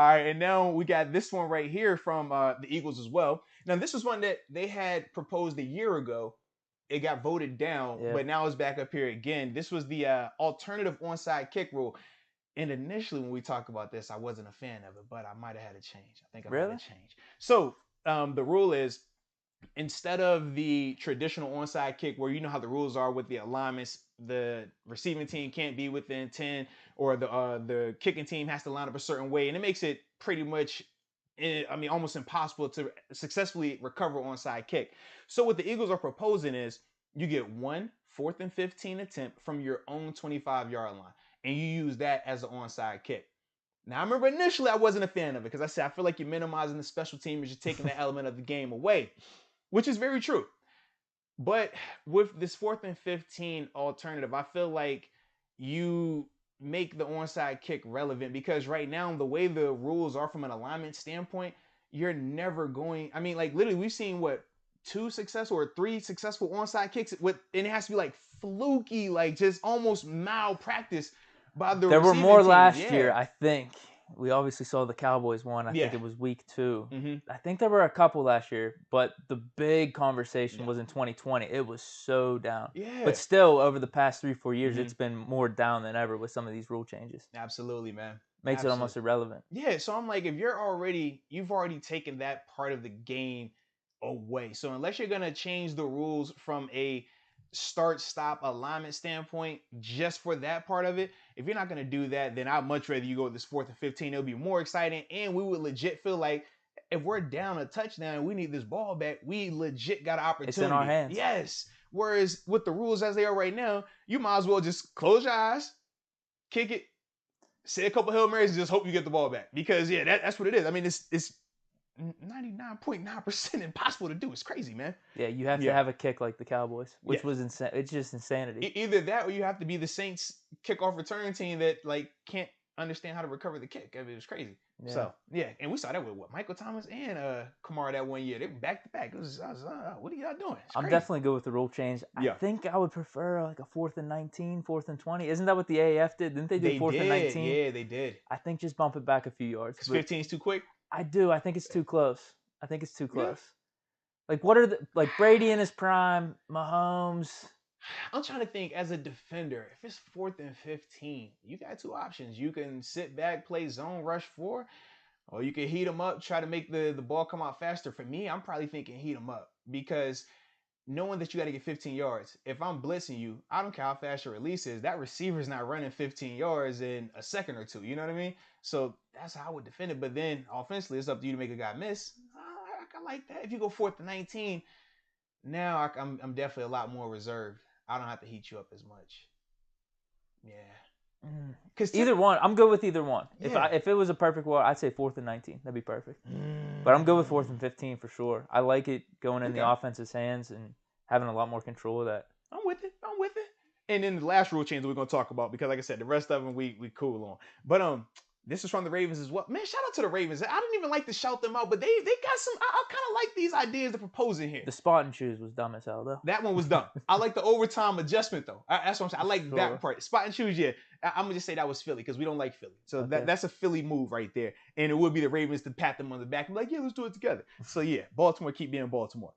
All right, and now we got this one right here from the Eagles as well. Now, this was one that they had proposed a year ago. It got voted down, Yeah. but now it's back up here again. This was the alternative onside kick rule. And initially, when we talked about this, I wasn't a fan of it, but I might have had a change. I think I might Really? have changed. So the rule is, instead of the traditional onside kick where you know how the rules are with the alignments, the receiving team can't be within 10, or the kicking team has to line up a certain way, and it makes it pretty much, I mean, almost impossible to successfully recover onside kick. So what the Eagles are proposing is you get one 4th and 15 attempt from your own 25-yard line, and you use that as an onside kick. Now, I remember initially I wasn't a fan of it because I said I feel like you're minimizing the special team, you're taking that element of the game away, which is very true. But with this 4th and 15 alternative, I feel like you make the onside kick relevant, because right now, the way the rules are from an alignment standpoint, you're never going. I mean, like, literally, we've seen what, 2 successful or 3 successful onside kicks with, and it has to be like fluky, like just almost malpractice by the There were receiving more team. last year, Yeah. I think. We obviously saw the Cowboys one. I think Yeah. it was week 2. Mm-hmm. I think there were a couple last year, but the big conversation Yeah. was in 2020. It was so down. Yeah. But still, over the past 3-4 years, Mhm. it's been more down than ever with some of these rule changes. Absolutely, man. Makes it almost irrelevant. Yeah, so I'm like, if you've already taken that part of the game away. So unless you're gonna change the rules from a start-stop alignment standpoint just for that part of it, if you're not gonna do that, then I'd much rather you go with this 4th and 15. It'll be more exciting, and we would legit feel like if we're down a touchdown and we need this ball back, we legit got an opportunity. It's in our hands. Yes. Whereas with the rules as they are right now, you might as well just close your eyes, kick it, say a couple Hail Marys, and just hope you get the ball back. Because yeah, that's what it is. I mean, it's 99.9% impossible to do. It's crazy, man. Yeah, you have to have a kick like the Cowboys, which was insane. It's just insanity. Either that, or you have to be the Saints kickoff return team that like can't understand how to recover the kick. I mean, it was crazy. Yeah. So yeah, and we saw that with what, Michael Thomas and Kamara that one year. They were back to back. What are y'all doing? I'm definitely good with the rule change. Yeah. I think I would prefer like a 4th and 19, 4th and 20. Isn't that what the AAF did? Didn't they do 4th and 19? Yeah, they did. I think just bump it back a few yards. Because 15 is too quick? I do. I think it's too close. Yeah. Like, what are like Brady in his prime, Mahomes? I'm trying to think, as a defender, if it's 4th and 15, you got 2 options. You can sit back, play zone rush 4, or you can heat them up, try to make the ball come out faster. For me, I'm probably thinking heat them up, because knowing that you got to get 15 yards, if I'm blitzing you, I don't care how fast your release is, that receiver's not running 15 yards in a second or 2. You know what I mean? So that's how I would defend it. But then offensively, it's up to you to make a guy miss. I like that. If you go 4th and 19, now I'm definitely a lot more reserved. I don't have to heat you up as much. Yeah. Because either one, I'm good with either one. Yeah. If it was a perfect world, I'd say 4th and 19. That'd be perfect. But I'm good with 4th and 15 for sure. I like it going in the offense's hands and having a lot more control of that. I'm with it. And then the last rule change that we're gonna talk about, because like I said, the rest of them we cool on. But this is from the Ravens as well. Man, shout out to the Ravens. I didn't even like to shout them out, but they got some. I kind of like these ideas they're proposing here. The spot and choose was dumb as hell, though. That one was dumb. I like the overtime adjustment, though. That's what I'm saying. I like that part. Spot and choose, yeah. I'm gonna just say that was Philly, because we don't like Philly. So that's a Philly move right there. And it would be the Ravens to pat them on the back and be like, yeah, let's do it together. So yeah, Baltimore keep being Baltimore.